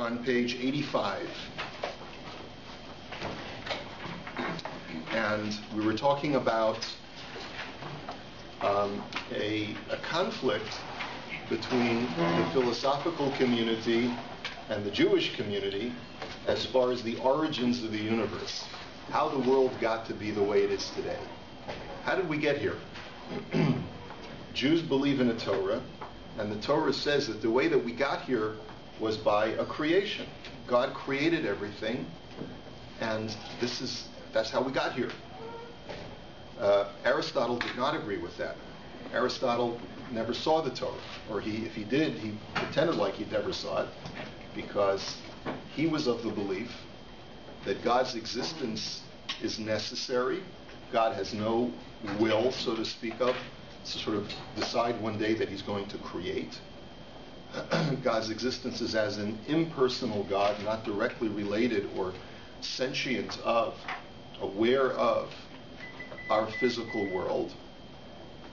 on page 85. And we were talking about a conflict between the philosophical community and the Jewish community as far as the origins of the universe, how the world got to be the way it is today. How did we get here? Jews believe in a Torah, and the Torah says that the way that we got here was by a creation. God created everything, and that's how we got here. Aristotle did not agree with that. Aristotle never saw the Torah, or if he did, he pretended like he never saw it, because he was of the belief that God's existence is necessary. God has no will, so to speak of, to sort of decide one day that he's going to create. God's existence is as an impersonal God, not directly related or sentient of, aware of our physical world.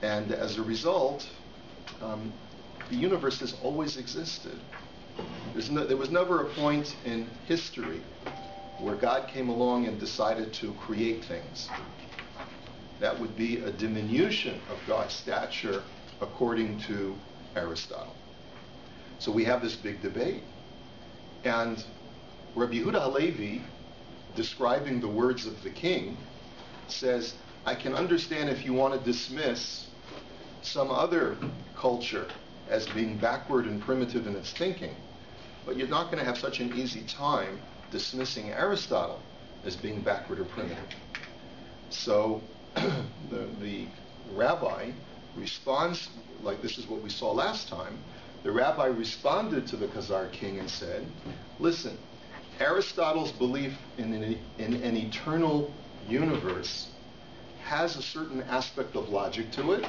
And as a result, the universe has always existed. There was never a point in history where God came along and decided to create things. That would be a diminution of God's stature according to Aristotle. So we have this big debate. And Rabbi Yehuda Halevi, describing the words of the king, says, I can understand if you want to dismiss some other culture as being backward and primitive in its thinking, but you're not going to have such an easy time dismissing Aristotle as being backward or primitive. So the rabbi responds, like this is what we saw last time. The rabbi responded to the Kuzari king and said, listen, Aristotle's belief in an eternal universe has a certain aspect of logic to it,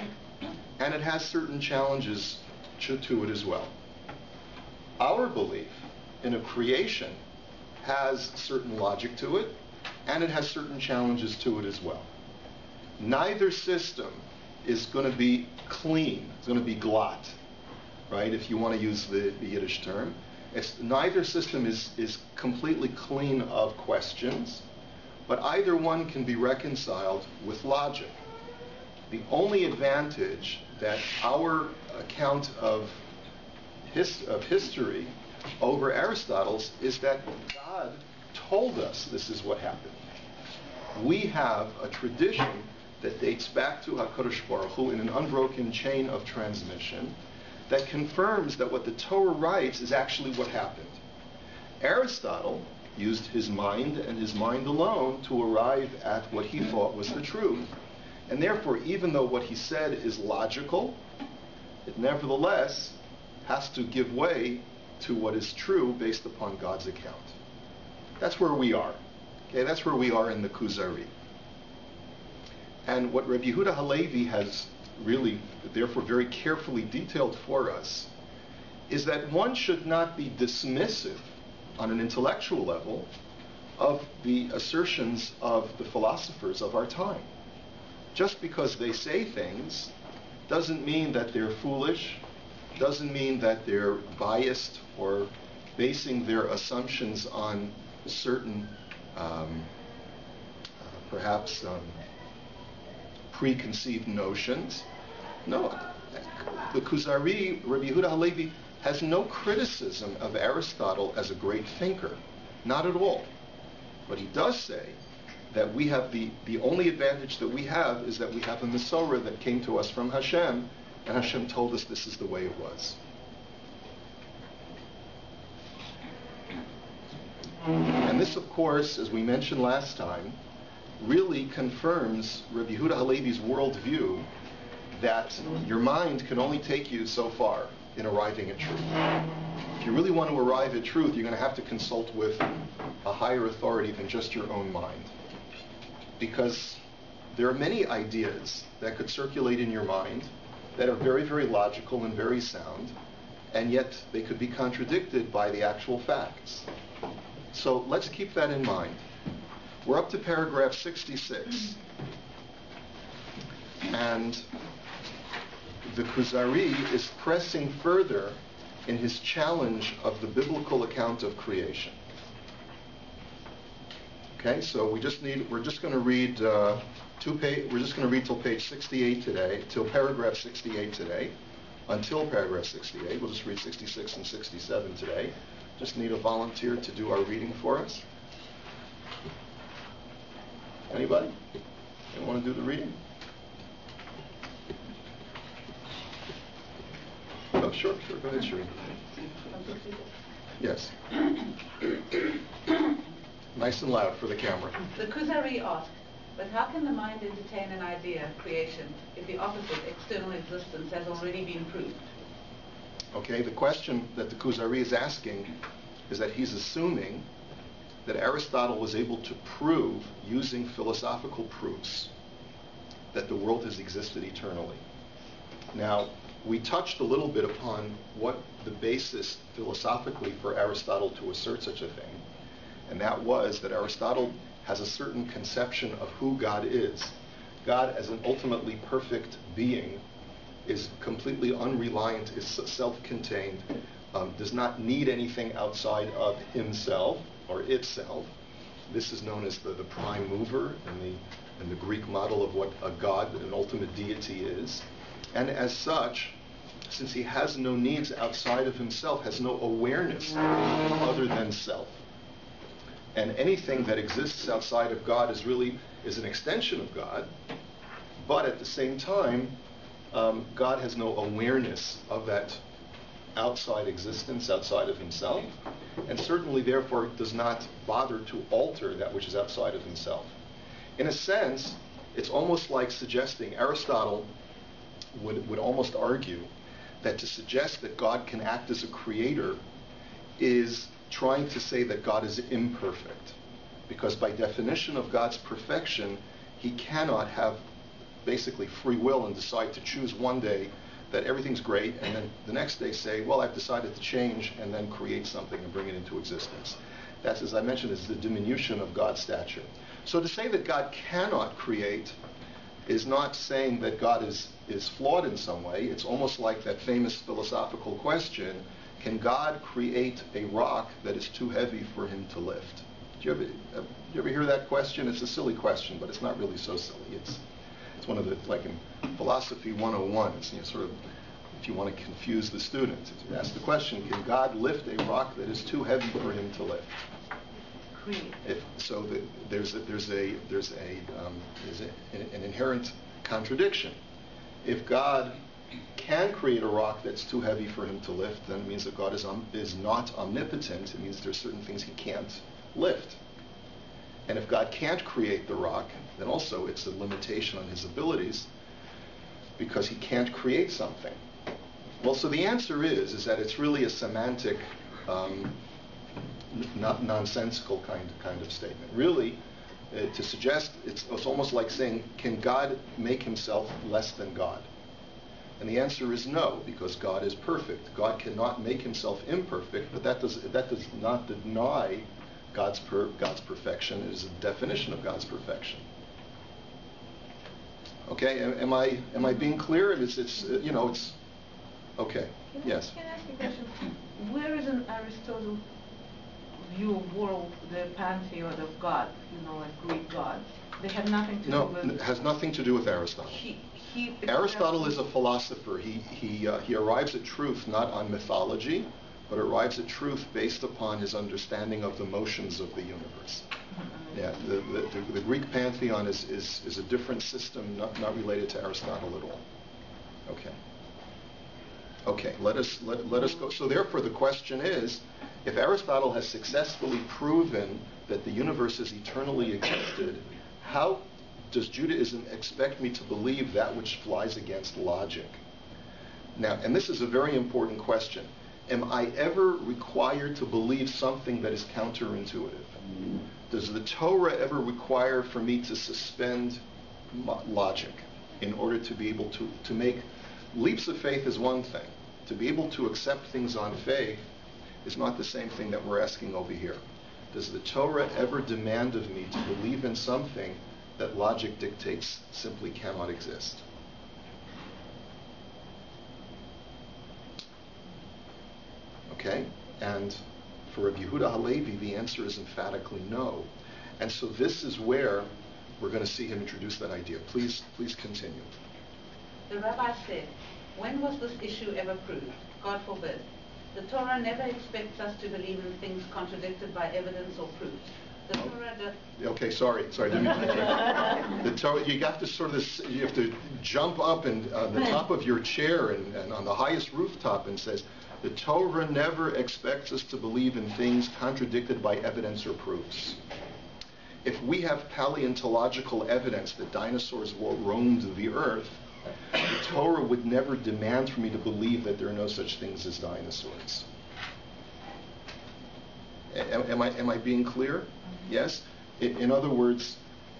and it has certain challenges to it as well. Our belief in a creation has certain logic to it, and it has certain challenges to it as well. Neither system is going to be clean. It's going to be glatt, right? If you want to use the Yiddish term. Neither system is completely clean of questions, but either one can be reconciled with logic. The only advantage that our account of history over Aristotle's is that God told us this is what happened. We have a tradition that dates back to HaKadosh Baruch Hu in an unbroken chain of transmission that confirms that what the Torah writes is actually what happened. Aristotle used his mind and his mind alone to arrive at what he thought was the truth. And therefore, even though what he said is logical, it nevertheless has to give way to what is true based upon God's account. That's where we are. Okay, that's where we are in the Kuzari. And what Rabbi Yehuda Halevi has really, therefore, very carefully detailed for us is that one should not be dismissive on an intellectual level of the assertions of the philosophers of our time. Just because they say things doesn't mean that they're foolish, doesn't mean that they're biased or basing their assumptions on certain, perhaps preconceived notions. No, the Kuzari, Rabbi Yehuda Halevi, has no criticism of Aristotle as a great thinker, not at all. But he does say that we have the only advantage that we have is that we have a Masorah that came to us from Hashem, and Hashem told us this is the way it was. And this, of course, as we mentioned last time, really confirms Rabbi Yehuda Halevi's worldview that your mind can only take you so far in arriving at truth. If you really want to arrive at truth, you're going to have to consult with a higher authority than just your own mind. Because there are many ideas that could circulate in your mind that are very, very logical and very sound, and yet they could be contradicted by the actual facts. So let's keep that in mind. We're up to paragraph 66. And the Kuzari is pressing further in his challenge of the biblical account of creation. Okay, so we're just going to read we're just going to read till page 68 today, till paragraph 68 today, until paragraph 68. We'll just read 66 and 67 today. Just need a volunteer to do our reading for us. Anybody? Anyone want to do the reading? Oh, sure. Go ahead, Shereen. Yes. Nice and loud for the camera. The Kuzari asked, but how can the mind entertain an idea, creation, if the opposite, external existence, has already been proved? Okay, the question that the Kuzari is asking is that he's assuming that Aristotle was able to prove, using philosophical proofs, that the world has existed eternally. Now, we touched a little bit upon what the basis philosophically for Aristotle to assert such a thing, and that was that Aristotle has a certain conception of who God is. God, as an ultimately perfect being, is completely unreliant, is self-contained, does not need anything outside of himself or itself. This is known as the prime mover in the Greek model of what a god, an ultimate deity, is. And as such, since he has no needs outside of himself, has no awareness of anything other than self. And anything that exists outside of God is an extension of God, but at the same time, God has no awareness of that outside existence, outside of himself, and certainly therefore does not bother to alter that which is outside of himself. In a sense, it's almost like suggesting, Aristotle would almost argue that to suggest that God can act as a creator is trying to say that God is imperfect, because by definition of God's perfection, he cannot have basically free will and decide to choose one day that everything's great, and then the next day say, well, I've decided to change, and then create something and bring it into existence. That's, as I mentioned, is the diminution of God's stature. So to say that God cannot create is not saying that God is flawed in some way. It's almost like that famous philosophical question, can God create a rock that is too heavy for him to lift? Do you ever hear that question? It's a silly question, but it's not really so silly. It's one of the, like in philosophy 101, it's sort of, if you want to confuse the student, you ask the question, can God lift a rock that is too heavy for him to lift? There's an inherent contradiction. If God can create a rock that's too heavy for him to lift, then it means that God is not omnipotent. It means there's certain things he can't lift. And if God can't create the rock, then also it's a limitation on his abilities, because he can't create something. Well, so the answer is that it's really a semantic, nonsensical kind of statement. Really, to suggest, it's almost like saying, can God make himself less than God? And the answer is no, because God is perfect. God cannot make himself imperfect, but that does not deny God's perfection. It is a definition of God's perfection. Okay, am I being clear? It's okay. Yes. Can I ask you a question? Where is in Aristotle's view of world the pantheon of God? Like Greek gods. They have nothing to do with. No, it has nothing to do with Aristotle. Aristotle is a philosopher. He arrives at truth not on mythology, but arrives at truth based upon his understanding of the motions of the universe. Yeah, the Greek pantheon is a different system, not related to Aristotle at all. Okay. Let us go. So therefore, the question is, if Aristotle has successfully proven that the universe has eternally existed, how does Judaism expect me to believe that which flies against logic? Now, and this is a very important question. Am I ever required to believe something that is counterintuitive? Does the Torah ever require for me to suspend logic in order to be able to make leaps of faith is one thing. To be able to accept things on faith is not the same thing that we're asking over here. Does the Torah ever demand of me to believe in something that logic dictates simply cannot exist? Okay? And for Rabbi Yehuda Halevi, the answer is emphatically no. And so this is where we're going to see him introduce that idea. Please continue. The rabbi said, when was this issue ever proved? God forbid. The Torah never expects us to believe in things contradicted by evidence or proofs. The Torah Okay, sorry. Didn't mean to interrupt. The Torah, you have to jump up and on the top of your chair and on the highest rooftop and says, the Torah never expects us to believe in things contradicted by evidence or proofs. If we have paleontological evidence that dinosaurs roamed the earth, the Torah would never demand for me to believe that there are no such things as dinosaurs. Am I being clear? Yes? In other words,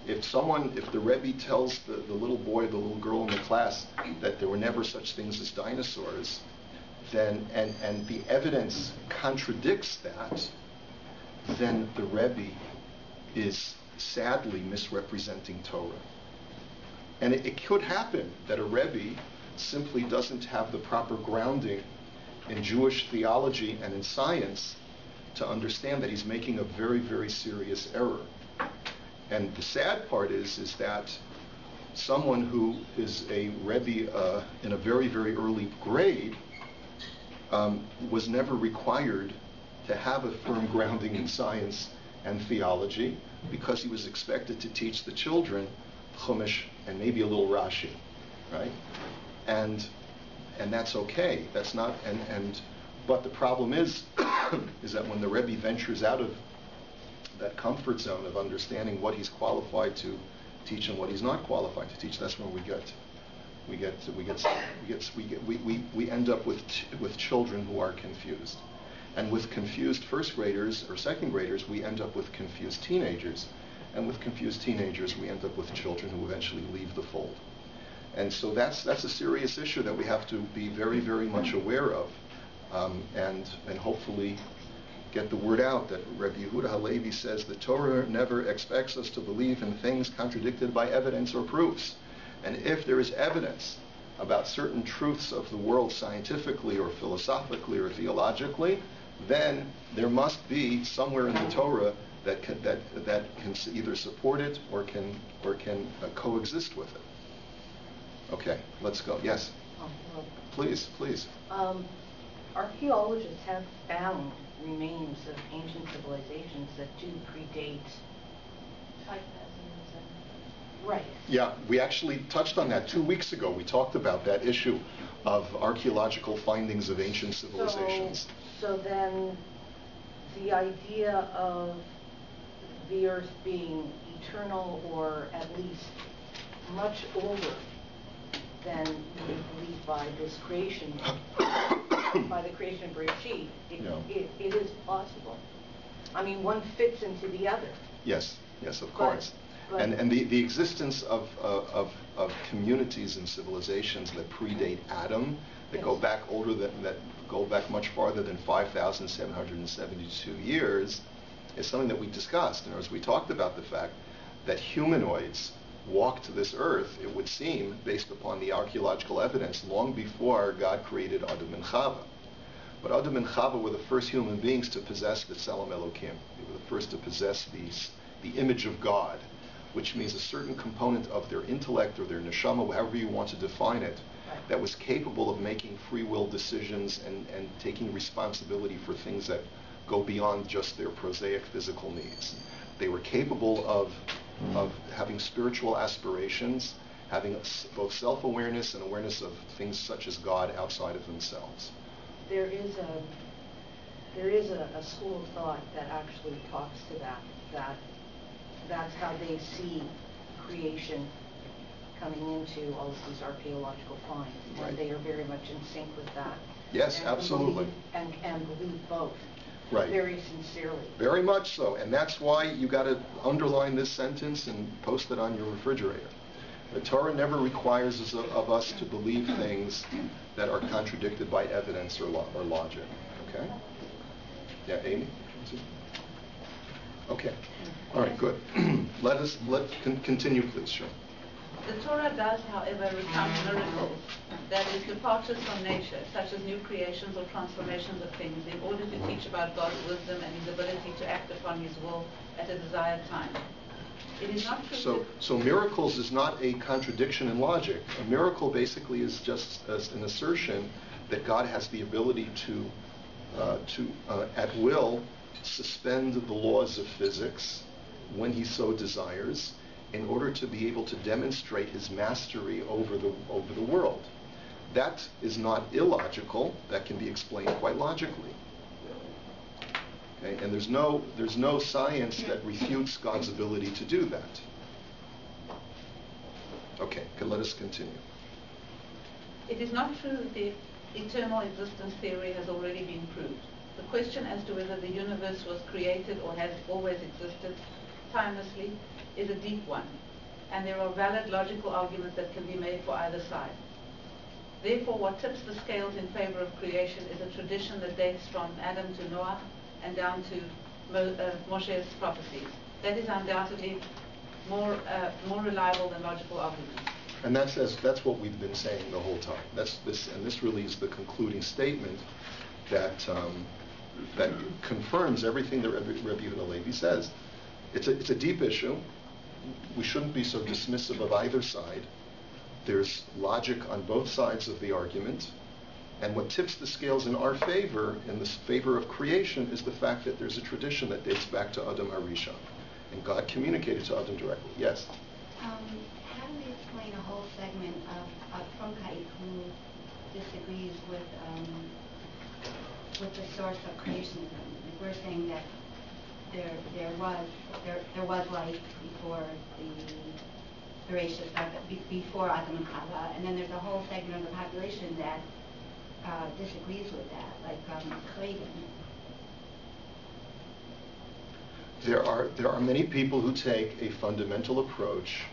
if the Rebbe tells the little boy, the little girl in the class that there were never such things as dinosaurs, then and the evidence contradicts that, then the Rebbe is sadly misrepresenting Torah. And it could happen that a Rebbe simply doesn't have the proper grounding in Jewish theology and in science to understand that he's making a very, very serious error. And the sad part is that someone who is a Rebbe in a very, very early grade was never required to have a firm grounding in science and theology, because he was expected to teach the children Chumash and maybe a little Rashi, right? And that's okay. That's not but the problem is that when the Rebbe ventures out of that comfort zone of understanding what he's qualified to teach and what he's not qualified to teach, that's when we end up with children who are confused. And with confused first graders or second graders, we end up with confused teenagers. And with confused teenagers, we end up with children who eventually leave the fold. And so that's a serious issue that we have to be very, very much aware of, and hopefully get the word out that Rabbi Yehuda Halevi says the Torah never expects us to believe in things contradicted by evidence or proofs. And if there is evidence about certain truths of the world scientifically or philosophically or theologically, then there must be somewhere in the Torah that can either support it or can coexist with it. Okay, let's go. Yes. Please. Archaeologists have found remains of ancient civilizations that do predate 5,000 years. Right. Yeah, we actually touched on that 2 weeks ago. We talked about that issue of archaeological findings of ancient civilizations. So then the idea of the earth being eternal, or at least much older than we believe by this creation, by the creation of Bereshit, it is possible. I mean, one fits into the other. Yes, of course. And the existence of communities and civilizations that predate Adam, that go back go back much farther than 5,772 years, is something that we discussed. And as we talked about the fact that humanoids walked this earth, it would seem, based upon the archaeological evidence, long before God created Adam and Chava. But Adam and Chava were the first human beings to possess the Tselem Elokim. They were the first to possess the image of God, which means a certain component of their intellect or their neshama, however you want to define it, that was capable of making free will decisions and taking responsibility for things that go beyond just their prosaic physical needs. They were capable of having spiritual aspirations, having both self-awareness and awareness of things such as God outside of themselves. There is a school of thought that actually talks to that's how they see creation coming into all of these archaeological finds. Right. And they are very much in sync with that. Yes, absolutely. And believe both. Right. Very sincerely. Very much so. And that's why you got to underline this sentence and post it on your refrigerator. The Torah never requires of us to believe things that are contradicted by evidence or logic. Okay? Yeah, Amy? Okay. All right, good. Let's continue, please. Sure. The Torah does, however, recount miracles, that is, departures from nature, such as new creations or transformations of things, in order to teach about God's wisdom and His ability to act upon His will at a desired time. It is not true. So miracles is not a contradiction in logic. A miracle basically is just an assertion that God has the ability to at will, suspend the laws of physics when He so desires, in order to be able to demonstrate His mastery over the world. That is not illogical. That can be explained quite logically. Okay? And there's no science that refutes God's ability to do that. Okay, let us continue. It is not true that the eternal existence theory has already been proved. The question as to whether the universe was created or has always existed timelessly is a deep one, and there are valid logical arguments that can be made for either side. Therefore, what tips the scales in favor of creation is a tradition that dates from Adam to Noah and down to Moshe's prophecies. That is undoubtedly more reliable than logical arguments. And that's what we've been saying the whole time. This really is the concluding statement that confirms everything that Rabbi Yehuda Levi says. It's a deep issue. We shouldn't be so dismissive of either side. There's logic on both sides of the argument. And what tips the scales in our favor, in the favor of creation, is the fact that there's a tradition that dates back to Adam HaRishon. And God communicated to Adam directly. Yes? How do we explain a whole segment of Trunkite who disagrees with the source of creationism? Like we're saying that there was life before the Bereshit, before Adam and Chava, and then there's a whole segment of the population that disagrees with that, like Charedim. There are many people who take a fundamental approach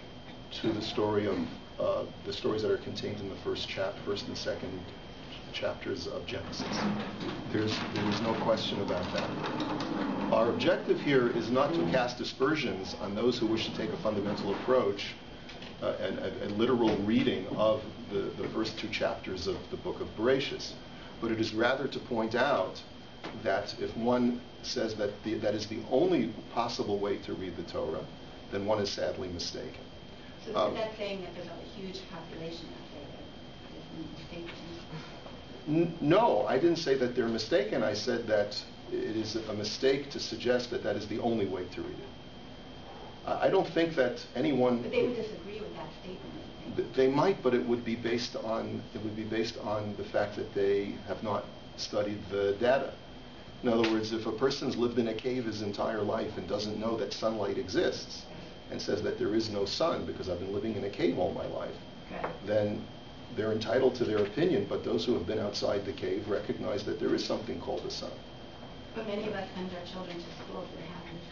to the story of the stories that are contained in the first and second chapters of Genesis. There is no question about that. Our objective here is not to cast aspersions on those who wish to take a fundamental approach, a literal reading of the first two chapters of the book of Bereshit, but it is rather to point out that if one says that that is the only possible way to read the Torah, then one is sadly mistaken. So is that saying that there's a huge population out there that is mistaken? No, I didn't say that they're mistaken. I said that it is a mistake to suggest that that is the only way to read it. I don't think that anyone. But they would disagree with that statement. They might, but it would be based on the fact that they have not studied the data. In other words, if a person's lived in a cave his entire life and doesn't know that sunlight exists, and says that there is no sun because I've been living in a cave all my life, okay, then they're entitled to their opinion, but those who have been outside the cave recognize that there is something called the sun. But many of us send our children to school if it happens.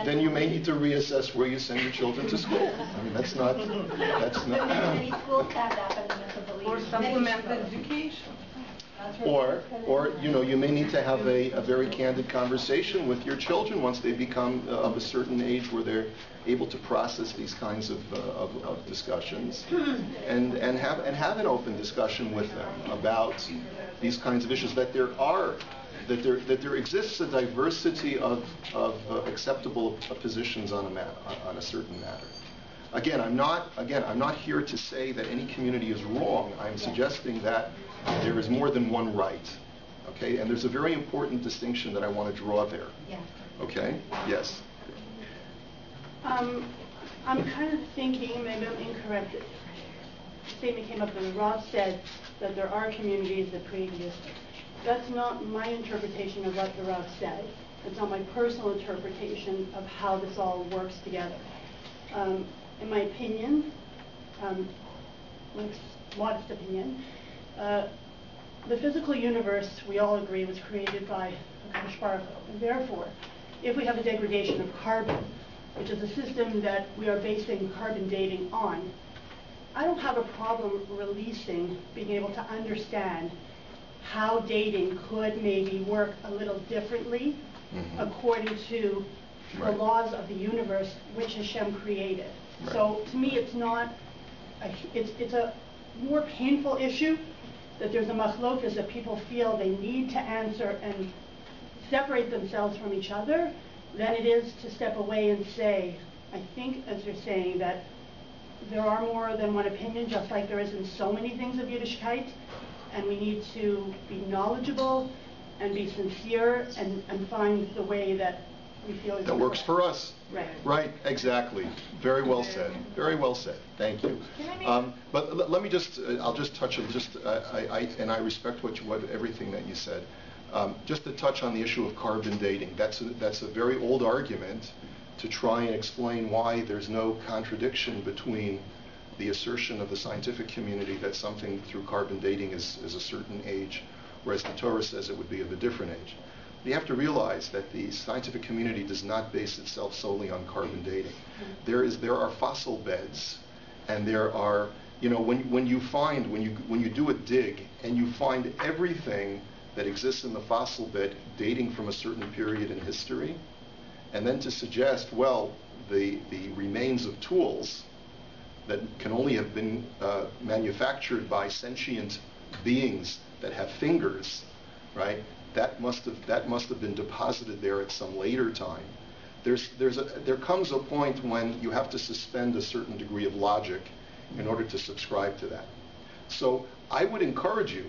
Then you may need to reassess where you send your children to school. I mean, that's not. Many schools have that, but or supplemental education. Or you may need to have a very candid conversation with your children once they become of a certain age where they're able to process these kinds of discussions, and have an open discussion with them about these kinds of issues. That there exists a diversity of acceptable positions on a certain matter. Again, I'm not here to say that any community is wrong. I'm suggesting that there is more than one right. Okay? And there's a very important distinction that I want to draw there. Yeah. Okay? Yes. I'm kind of thinking, maybe I'm incorrect, the statement came up that Rav said that there are communities that pre-exist. That's not my interpretation of what the Rav said. It's not my personal interpretation of how this all works together. In my opinion, modest opinion, the physical universe, we all agree, was created by Hakadosh Baruch Hu. And therefore, if we have a degradation of carbon, which is a system that we are basing carbon dating on, I don't have a problem being able to understand how dating could maybe work a little differently according to the laws of the universe which Hashem created. Right. So to me, it's not, it's a more painful issue that there's a machlokas that people feel they need to answer and separate themselves from each other than it is to step away and say, I think, as you're saying, that there are more than one opinion, just like there is in so many things of Yiddishkeit, and we need to be knowledgeable and be sincere and find the way that we feel is that works for us. Right. Right, exactly. Very well said. Very well said. Thank you. But let me just, I'll just touch on and I respect what everything that you said. Just to touch on the issue of carbon dating. That's a very old argument to try and explain why there's no contradiction between the assertion of the scientific community that something through carbon dating is a certain age, whereas the Torah says it would be of a different age. You have to realize that the scientific community does not base itself solely on carbon dating. There are fossil beds, and there are, when you do a dig and you find everything that exists in the fossil bed dating from a certain period in history, and then to suggest, well, the remains of tools that can only have been manufactured by sentient beings that have fingers, right? That must have been deposited there at some later time. There comes a point when you have to suspend a certain degree of logic in order to subscribe to that. So I would encourage you,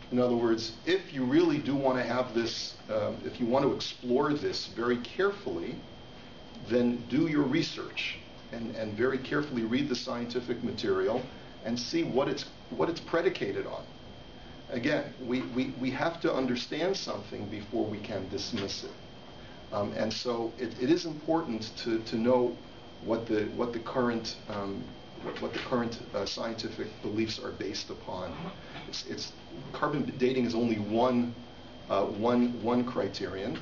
in other words, if you really do want to have this, if you want to explore this very carefully, then do your research and very carefully read the scientific material and see what it's predicated on. Again, we have to understand something before we can dismiss it. And so it is important to know what the current scientific beliefs are based upon. Carbon dating is only one criterion,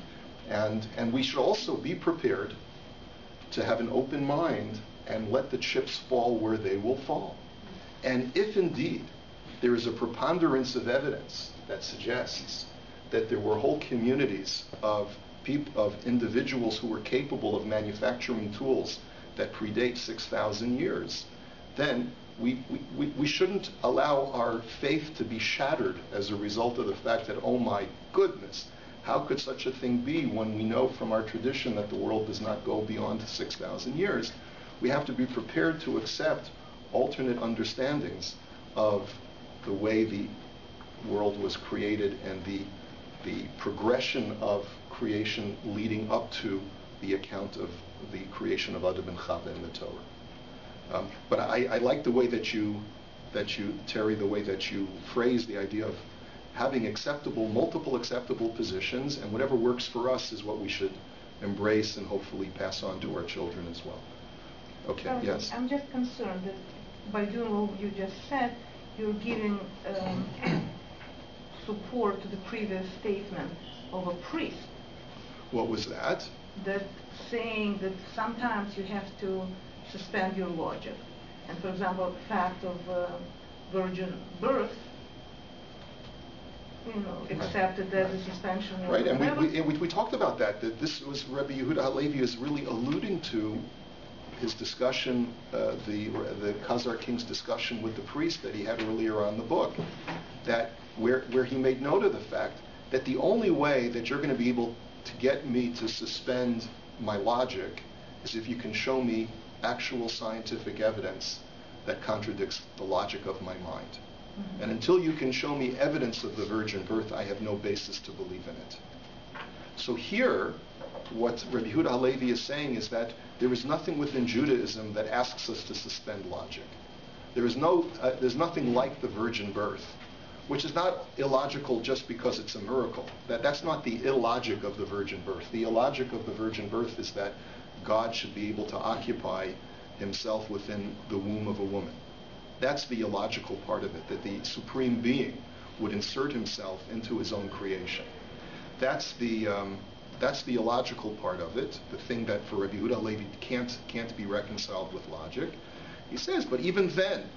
and we should also be prepared to have an open mind and let the chips fall where they will fall. And if indeed there is a preponderance of evidence that suggests that there were whole communities of individuals who were capable of manufacturing tools that predate 6,000 years, then we shouldn't allow our faith to be shattered as a result of the fact that, oh my goodness, how could such a thing be when we know from our tradition that the world does not go beyond 6,000 years? We have to be prepared to accept alternate understandings of the way the world was created and the progression of creation leading up to the account of the creation of Adam and Chava in the Torah. But I like the way that you, Terry, the way that you phrase the idea of having multiple acceptable positions, and whatever works for us is what we should embrace and hopefully pass on to our children as well. Okay, yes. I'm just concerned that by doing what you just said, you're giving support to the previous statement of a priest. What was that? That saying that sometimes you have to suspend your logic. And for example, the fact of virgin birth, accepted as a suspension. Right, and we talked about that this was Rabbi Yehuda Halevi is really alluding to his discussion, the Khazar King's discussion with the priest that he had earlier on in the book, that where he made note of the fact that the only way that you're going to be able to get me to suspend my logic is if you can show me actual scientific evidence that contradicts the logic of my mind. Mm-hmm. And until you can show me evidence of the virgin birth, I have no basis to believe in it. So here, what Rabbi Yehuda Halevi is saying is that there is nothing within Judaism that asks us to suspend logic. There's nothing like the virgin birth, which is not illogical just because it's a miracle. That's not the illogic of the virgin birth. The illogic of the virgin birth is that God should be able to occupy himself within the womb of a woman. That's the illogical part of it, that the supreme being would insert himself into his own creation. That's the illogical part of it, the thing that for Rabbi Yehuda Halevi can't be reconciled with logic. He says, but even then,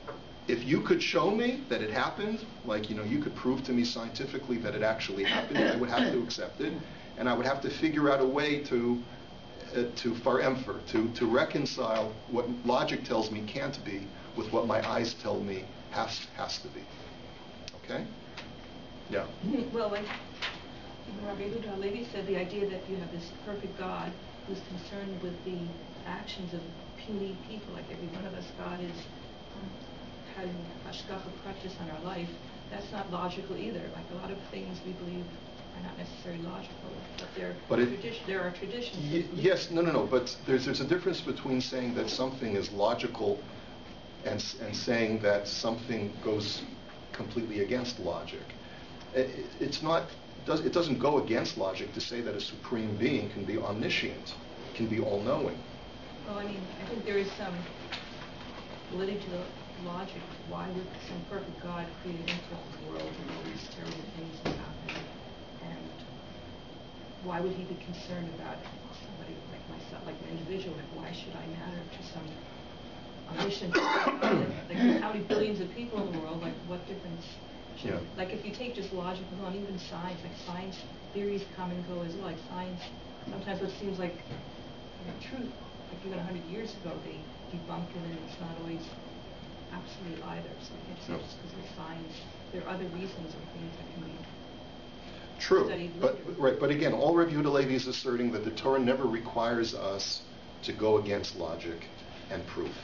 if you could show me that it happened, like you could prove to me scientifically that it actually happened, I would have to accept it, and I would have to figure out a way to to faremfer, to reconcile what logic tells me can't be with what my eyes tell me has to be. Okay? Yeah. Well, like Rabbi Thu Jul said, the idea that you have this perfect God who's concerned with the actions of puny people, like every one of us, God is having hashgacha practice on our life. That's not logical either. Like a lot of things we believe are not necessarily logical, but there are traditions. Yes, no. But there's a difference between saying that something is logical and saying that something goes completely against logic. It doesn't go against logic to say that a supreme being can be omniscient, can be all-knowing. Well, I mean, I think there is some validity to the logic. Why would some perfect God create an imperfect world and all these terrible things that happen? And why would he be concerned about somebody like myself, like an individual? Like, why should I matter to some omniscient God? Like, how many billions of people in the world? Like, what difference? Like, if you take just logic alone, even science, like science theories come and go as well. Like science, sometimes what seems like truth, like even 100 years ago, they debunked it, and it's not always absolute either. So it's not just because of science. There are other reasons or things that can be studied later. But again, all Rabbi Yehuda Levi is asserting that the Torah never requires us to go against logic and proof.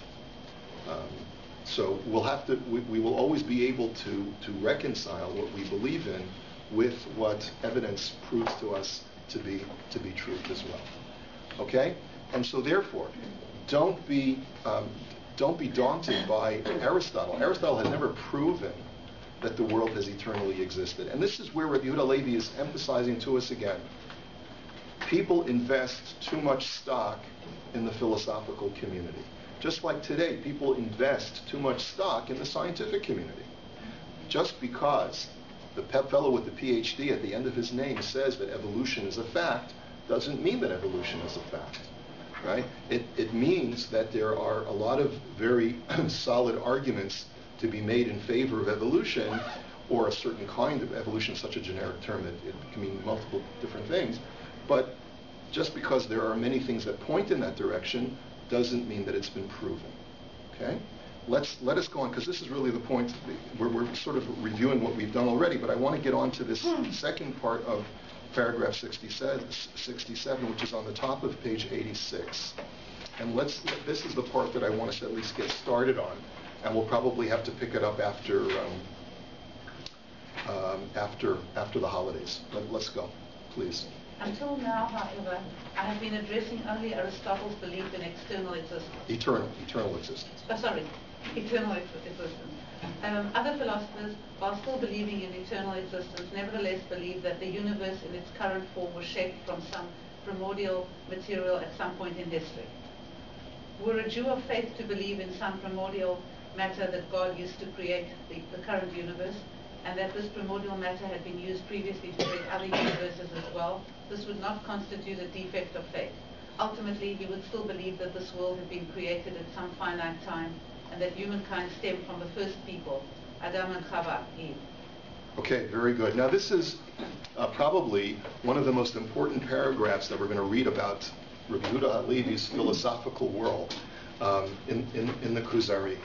So we will always be able to reconcile what we believe in with what evidence proves to us to be truth as well. Okay? And so therefore, don't be daunted by Aristotle. Aristotle has never proven that the world has eternally existed. And this is where Rabbi Yehuda Levi is emphasizing to us again. People invest too much stock in the philosophical community. Just like today, people invest too much stock in the scientific community. Just because the fellow with the PhD at the end of his name says that evolution is a fact, doesn't mean that evolution is a fact, right? It means that there are a lot of very solid arguments to be made in favor of evolution, or a certain kind of evolution, such a generic term, it can mean multiple different things. But just because there are many things that point in that direction doesn't mean that it's been proven. Okay? Let us go on, because this is really the point. We're sort of reviewing what we've done already, but I want to get on to this second part of paragraph 67, which is on the top of page 86. And this is the part that I want us to at least get started on, and we'll probably have to pick it up after the holidays. Let's go, please. Until now, however, I have been addressing only Aristotle's belief in external existence. Eternal existence. Eternal existence. Other philosophers, while still believing in eternal existence, nevertheless believe that the universe in its current form was shaped from some primordial material at some point in history. Were a Jew of faith to believe in some primordial matter that God used to create the current universe, and that this primordial matter had been used previously to create other universes as well, this would not constitute a defect of faith. Ultimately, he would still believe that this world had been created at some finite time, and that humankind stemmed from the first people, Adam and Chava, Eve. Okay, very good. Now this is probably one of the most important paragraphs that we're going to read about Rabbi Yehuda Levi's philosophical world in the Kuzari.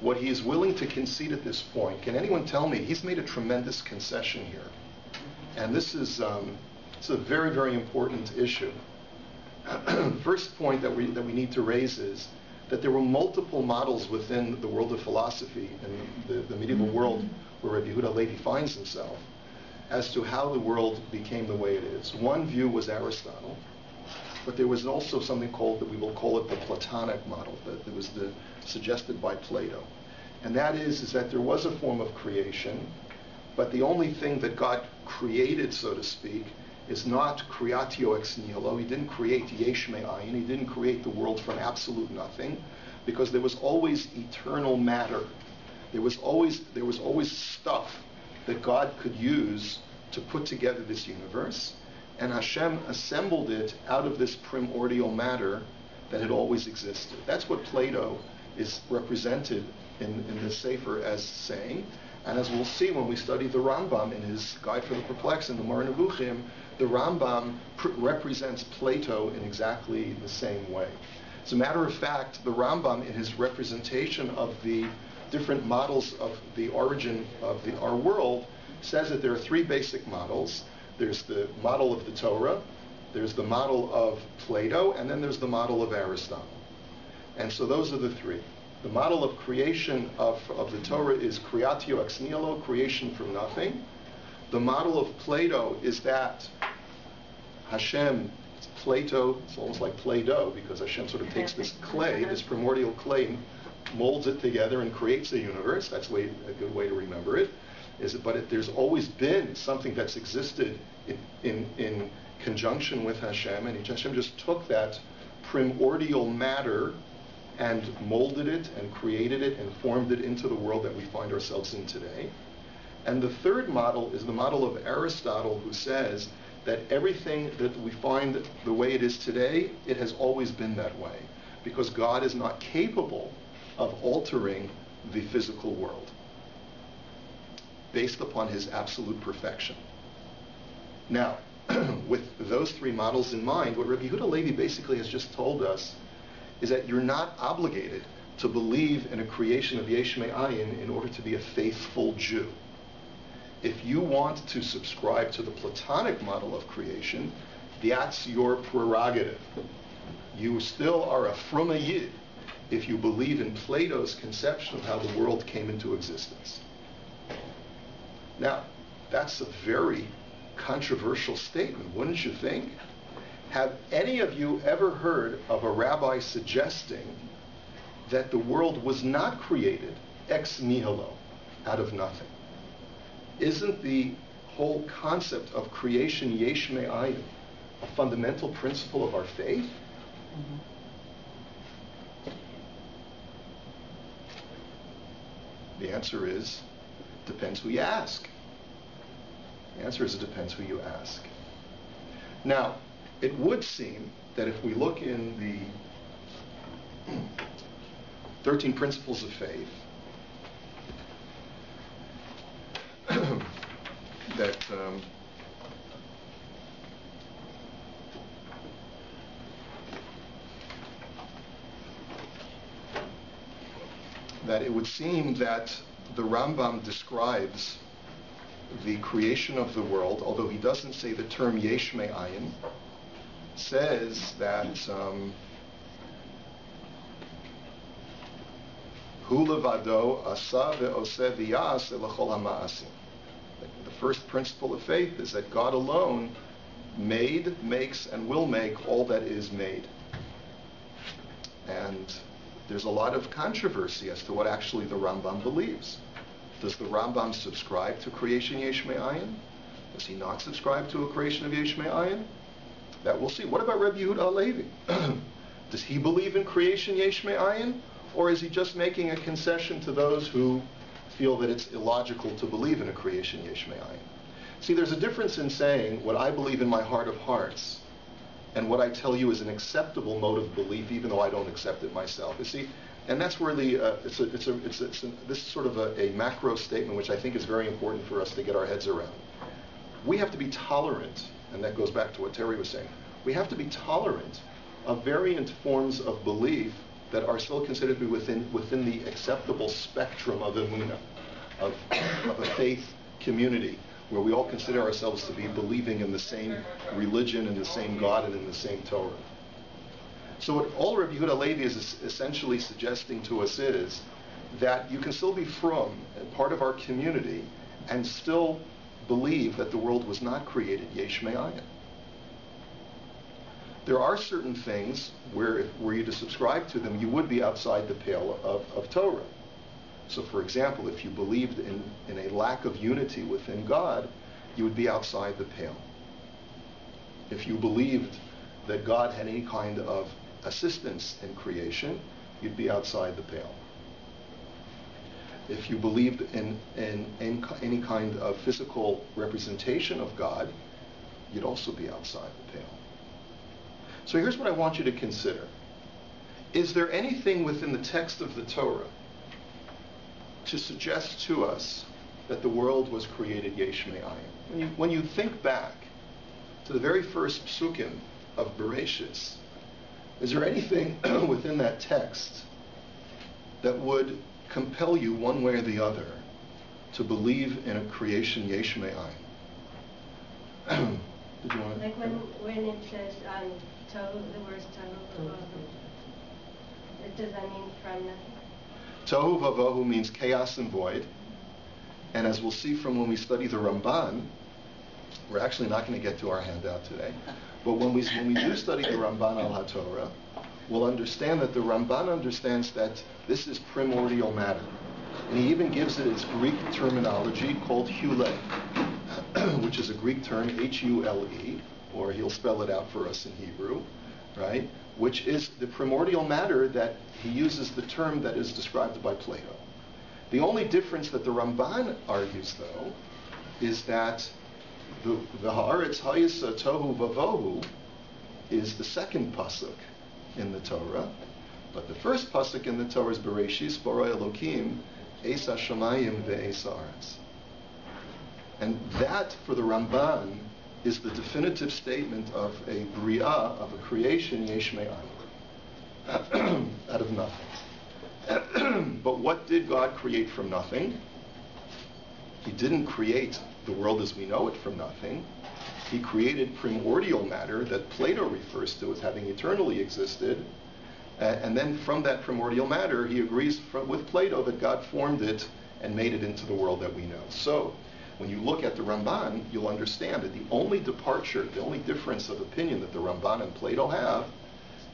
What he is willing to concede at this point, can anyone tell me, he's made a tremendous concession here. And this is it's a very, very important issue. First point that we need to raise is that there were multiple models within the world of philosophy and the medieval world where Rabbi Yehuda Levi finds himself as to how the world became the way it is. One view was Aristotle, but there was also something called, that we will call it the Platonic model, that was suggested by Plato. And that is that there was a form of creation, but the only thing that God created, so to speak, is not creatio ex nihilo. He didn't create yesh me'ayin. He didn't create the world from absolute nothing, because there was always eternal matter. There was always stuff that God could use to put together this universe, and Hashem assembled it out of this primordial matter that had always existed. That's what Plato is represented in the Sefer as saying, And as we'll see when we study the Rambam in his Guide for the Perplexed in the Moreh Nevuchim, the Rambam represents Plato in exactly the same way. As a matter of fact, the Rambam, in his representation of the different models of the origin of our world, says that there are three basic models. There's the model of the Torah, there's the model of Plato, and then there's the model of Aristotle. And so those are the three. The model of creation of the Torah is creatio ex nihilo, creation from nothing. The model of Plato is that Hashem, Plato, it's almost like Play-Doh, because Hashem sort of takes this clay, this primordial clay, molds it together and creates a universe. That's a good way to remember it. There's always been something that's existed in conjunction with Hashem, and Hashem just took that primordial matter and molded it and created it and formed it into the world that we find ourselves in today. And the third model is the model of Aristotle, who says that everything that we find the way it is today, it has always been that way, because God is not capable of altering the physical world based upon his absolute perfection. Now, with those three models in mind, what Rabbi Yehuda Levi basically has just told us is that you're not obligated to believe in a creation of Yesh Me'ayin in order to be a faithful Jew. If you want to subscribe to the Platonic model of creation, that's your prerogative. You still are a Fruma Yid if you believe in Plato's conception of how the world came into existence. Now, that's a very controversial statement, wouldn't you think? Have any of you ever heard of a rabbi suggesting that the world was not created ex nihilo, out of nothing? Isn't the whole concept of creation yesh me'ayin a fundamental principle of our faith? Mm-hmm. The answer is, depends who you ask. The answer is, it depends who you ask. Now, it would seem that if we look in the 13 Principles of Faith, that it would seem that the Rambam describes the creation of the world, although he doesn't say the term yesh me'ayin, says that hu levado asa ve'oseh v'yas elachol ha'ma'asim. The first principle of faith is that God alone made, makes, and will make all that is made. And there's a lot of controversy as to what actually the Rambam believes. Does the Rambam subscribe to creation yesh me'ayin? Does he not subscribe to a creation of yesh me'ayin? That we'll see. What about Rabbi Yehuda Halevi? Does he believe in creation yesh me'ayin? Or is he just making a concession to those who feel that it's illogical to believe in a creation yesh me'ayin? See, there's a difference in saying what I believe in my heart of hearts and what I tell you is an acceptable mode of belief, even though I don't accept it myself. You see, and that's where this is sort of a macro statement, which I think is very important for us to get our heads around. We have to be tolerant, and that goes back to what Terry was saying. We have to be tolerant of variant forms of belief that are still considered to be within the acceptable spectrum of emunah, of a faith community, where we all consider ourselves to be believing in the same religion and the same God and in the same Torah. So what all Rabbi Yehuda Halevi is essentially suggesting to us is that you can still be frum and part of our community and still believe that the world was not created yesh me'ayin. There are certain things where were you to subscribe to them, you would be outside the pale of Torah. So for example, if you believed in a lack of unity within God, you would be outside the pale. If you believed that God had any kind of assistance in creation, you'd be outside the pale. If you believed in any kind of physical representation of God, you'd also be outside the pale. So here's what I want you to consider. Is there anything within the text of the Torah to suggest to us that the world was created yesh me'ayin. When you think back to the very first psukim of Bereshis, is there anything within that text that would compel you one way or the other to believe in a creation yesh me'ayin? Did you want to? Like when it says tohu, the words tohu, does that mean from nothing? Tohu vavohu means chaos and void. And as we'll see from when we study the Ramban, we're actually not going to get to our handout today, but when we do study the Ramban al HaTorah, we'll understand that the Ramban understands that this is primordial matter. And he even gives it its Greek terminology called hule, which is a Greek term, H-U-L-E, or he'll spell it out for us in Hebrew, right? Which is the primordial matter that he uses the term that is described by Plato. The only difference that the Ramban argues, though, is that the Haaretz Hayisa Tohu Vavohu is the second pasuk in the Torah, but the first pasuk in the Torah is Bereshis Bara Elokim Eis HaShamayim Ve'eis Haaretz. And that, for the Ramban, is the definitive statement of a bria, of a creation yesh me'ayin, out of nothing. But what did God create from nothing? He didn't create the world as we know it from nothing. He created primordial matter that Plato refers to as having eternally existed. And then from that primordial matter, he agrees with Plato that God formed it and made it into the world that we know. So, when you look at the Ramban, you'll understand that the only departure, the only difference of opinion that the Ramban and Plato have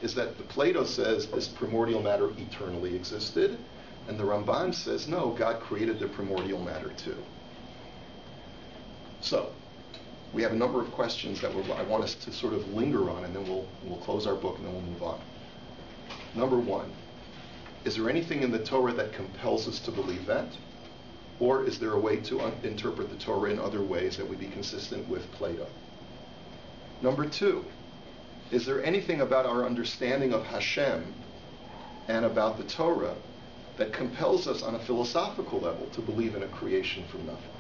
is that the Plato says this primordial matter eternally existed, and the Ramban says, no, God created the primordial matter too. So, we have a number of questions that I want us to sort of linger on, and then we'll close our book and then we'll move on. Number one, is there anything in the Torah that compels us to believe that? Or is there a way to interpret the Torah in other ways that would be consistent with Plato? Number two, is there anything about our understanding of Hashem and about the Torah that compels us on a philosophical level to believe in a creation from nothing?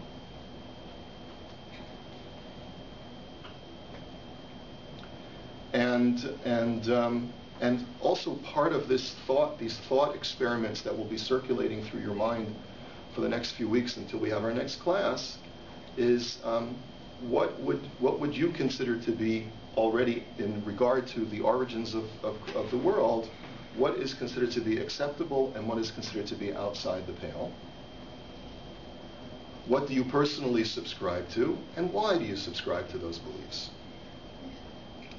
And also part of this thought, these thought experiments that will be circulating through your mind for the next few weeks until we have our next class, is what would you consider to be already, in regard to the origins of the world, what is considered to be acceptable and what is considered to be outside the pale? What do you personally subscribe to, and why do you subscribe to those beliefs?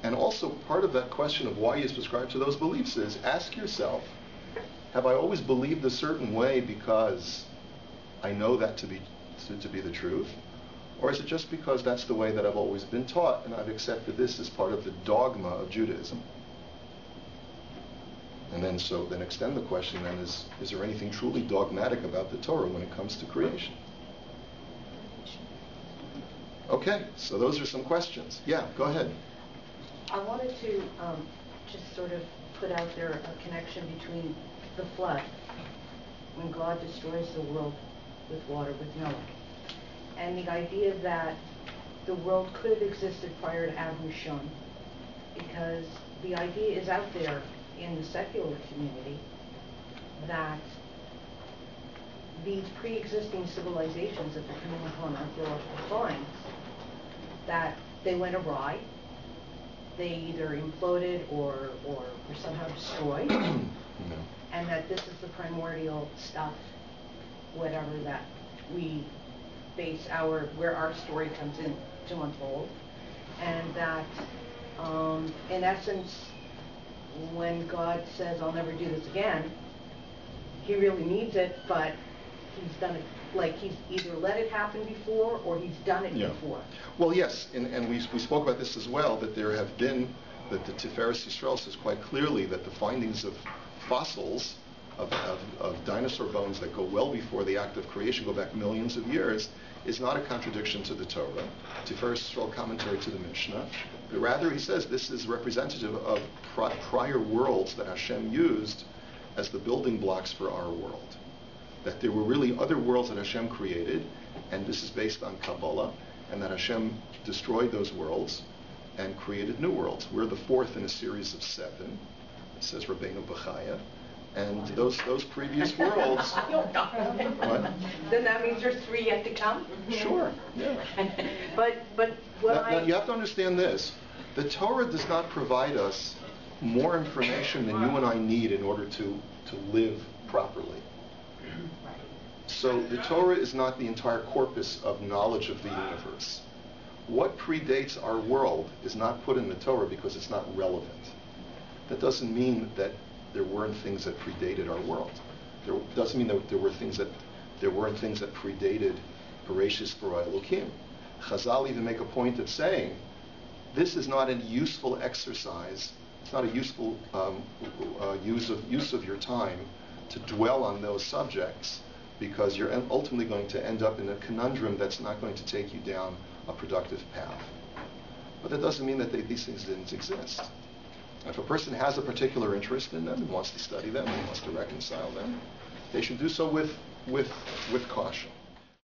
And also part of that question of why you subscribe to those beliefs is, ask yourself, have I always believed a certain way because I know that to be the truth? Or is it just because that's the way that I've always been taught and I've accepted this as part of the dogma of Judaism? And then extend the question then, is there anything truly dogmatic about the Torah when it comes to creation? Okay, so those are some questions. Yeah, go ahead. I wanted to just sort of put out there a connection between the flood, when God destroys the world with water with Noah, and the idea that the world could have existed prior to Avraham, because the idea is out there in the secular community that these pre-existing civilizations that are coming upon archaeological finds, that they went awry, they either imploded or were somehow destroyed, and that this is the primordial stuff, whatever, that we base where our story comes in to unfold, and that in essence, when God says, I'll never do this again, he really means it, but he's done it, like he's either let it happen before or he's done it before. Well, yes, and we spoke about this as well, that there have been, that the Tiferes Yisrael says quite clearly that the findings of fossils of dinosaur bones that go well before the act of creation, go back millions of years, is not a contradiction to the Torah, Tiferes Yisrael commentary to the Mishnah, but rather he says this is representative of prior worlds that Hashem used as the building blocks for our world. That there were really other worlds that Hashem created, and this is based on Kabbalah, and that Hashem destroyed those worlds and created new worlds. We're the fourth in a series of 7, it says Rabbeinu Bechaya, and those previous worlds. What? Then that means there's 3 yet to come? Sure, yeah. But what Now you have to understand this. The Torah does not provide us more information than you and I need in order to live properly. So the Torah is not the entire corpus of knowledge of the universe. What predates our world is not put in the Torah because it's not relevant. That doesn't mean that there weren't things that predated our world. There doesn't mean that there weren't things that predated Bereshis bara Elokim. Chazal even make a point of saying this is not a useful exercise. It's not a useful use of your time to dwell on those subjects, because you're ultimately going to end up in a conundrum that's not going to take you down a productive path. But that doesn't mean that these things didn't exist. If a person has a particular interest in them and wants to study them and wants to reconcile them, they should do so with caution.